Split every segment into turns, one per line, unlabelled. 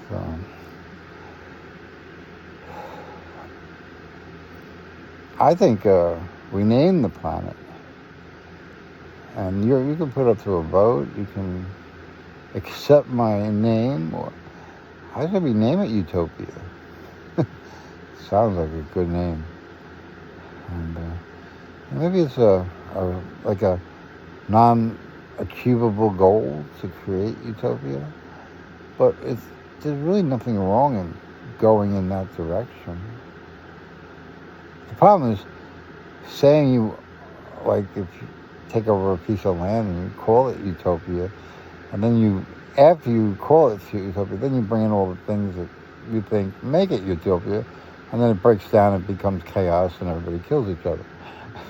So I think we name the planet, and you can put it to a vote. You can accept my name, or how should we name it? Utopia. Sounds like a good name, and maybe it's like a non-achievable goal to create utopia, but there's really nothing wrong in going in that direction. The problem is saying like if you take over a piece of land and you call it utopia, and then after you call it utopia, then you bring in all the things that you think make it utopia, and then it breaks down and becomes chaos and everybody kills each other.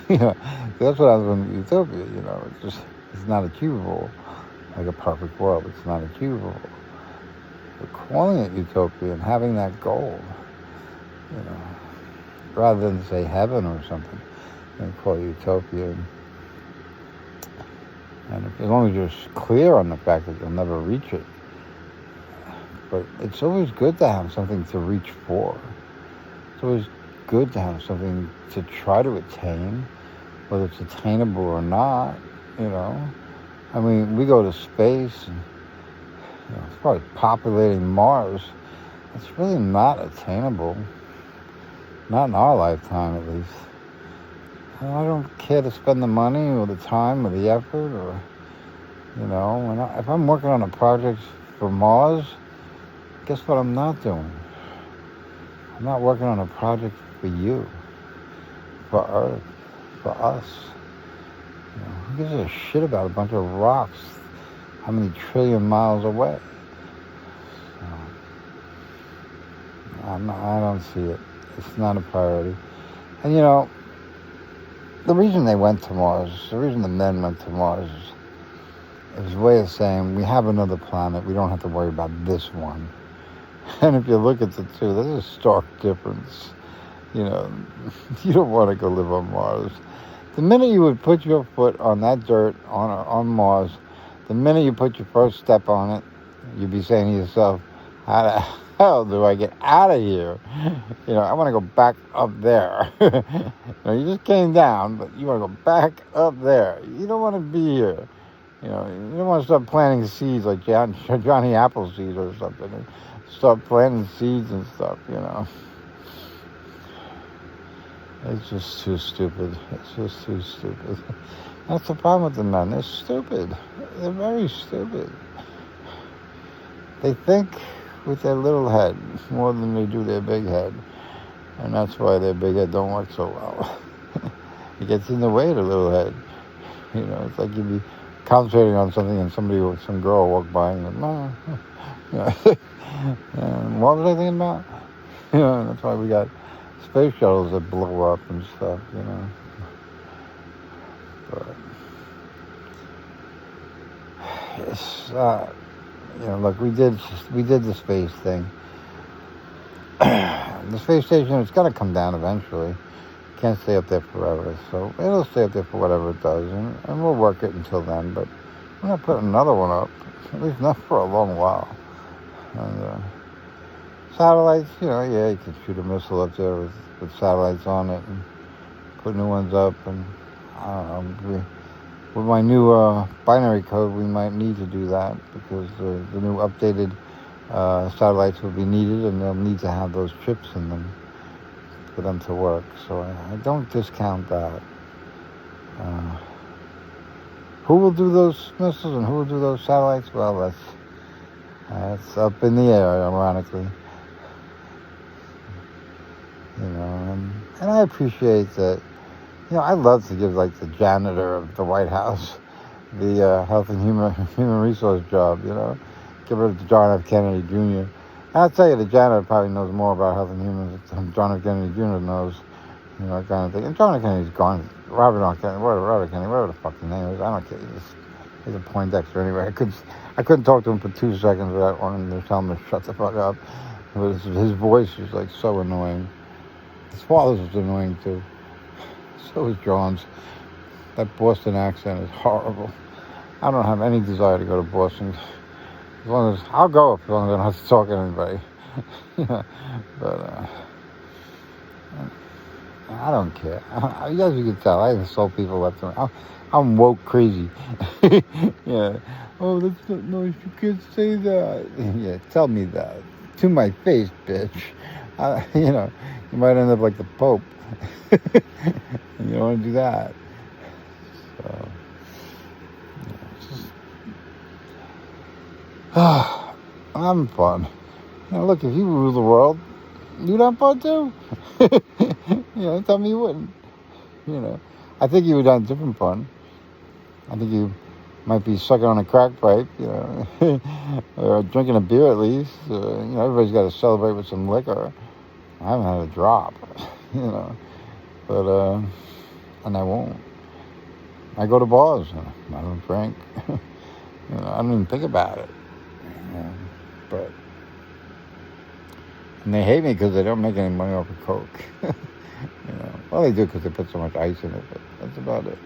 That's what happens in utopia, it's not achievable, like a perfect world. It's not achievable. But calling it utopia and having that goal, rather than say heaven or something, and call it utopia. And as long as you're clear on the fact that you'll never reach it. But it's always good to have something to reach for. It's always good to have something to try to attain, whether it's attainable or not, I mean, we go to space, and as far as populating Mars, it's really not attainable. Not in our lifetime, at least. I don't care to spend the money or the time or the effort, or, if I'm working on a project for Mars, guess what I'm not doing? I'm not working on a project for you, for Earth, for us. Who gives a shit about a bunch of rocks how many trillion miles away? So, I don't see it. It's not a priority. And the reason they went to Mars, the reason the men went to Mars, it was a way of saying, we have another planet, we don't have to worry about this one. And if you look at the two, there's a stark difference. You don't want to go live on Mars. The minute you would put your foot on that dirt on Mars, the minute you put your first step on it, you'd be saying to yourself, how the hell do I get out of here? I want to go back up there. You just came down, but you want to go back up there. You don't want to be here. You don't want to start planting seeds like Johnny Appleseed or something. And start planting seeds and stuff, It's just too stupid. It's just too stupid. That's the problem with the men. They're stupid. They're very stupid. They think with their little head more than they do their big head. And that's why their big head don't work so well. It gets in the way of the little head. It's like you'd be concentrating on something and some girl walked by and goes, no. And what was I thinking about? That's why we got space shuttles that blow up and stuff, But it's look, we did the space thing. The space station, it's gonna come down eventually. Can't stay up there forever, so it'll stay up there for whatever it does, and we'll work it until then. But we're not putting another one up, at least not for a long while. And satellites, you can shoot a missile up there with satellites on it and put new ones up. And I don't know, with my new binary code, we might need to do that because the new updated satellites will be needed, and they'll need to have those chips in them for them to work. So I don't discount that. Who will do those missiles and who will do those satellites? Well, that's up in the air, ironically. And I appreciate that. I'd love to give like the janitor of the White House the Health and Human Resource job. Give it to John F. Kennedy Jr. And I'll tell you, the janitor probably knows more about health and humans than John F. Kennedy Jr. knows. That kind of thing. And John F. Kennedy's gone. Robert Kennedy, whatever the fuck his name is, I don't care. He's a Poindexter anyway. I couldn't talk to him for 2 seconds without wanting to tell him to shut the fuck up. But his voice is like so annoying. His father's was annoying too. So is John's. That Boston accent is horrible. I don't have any desire to go to Boston. As long as I'll go, as long as I don't have to talk to anybody. But I don't care. As you can tell, I insult people left and right. I'm woke crazy. Yeah. Oh, that's not nice. You can't say that. Yeah, tell me that to my face, bitch. You might end up like the Pope. And you don't want to do that. So, I'm having fun. Look, if you rule the world, you'd have fun too. Tell me you wouldn't. I think you would have different fun. I think you might be sucking on a crack pipe, or drinking a beer at least. Everybody's got to celebrate with some liquor. I haven't had a drop, but and I won't. I go to bars. I don't drink. I don't even think about it. But and they hate me because they don't make any money off of Coke. Well, they do because they put so much ice in it, but that's about it.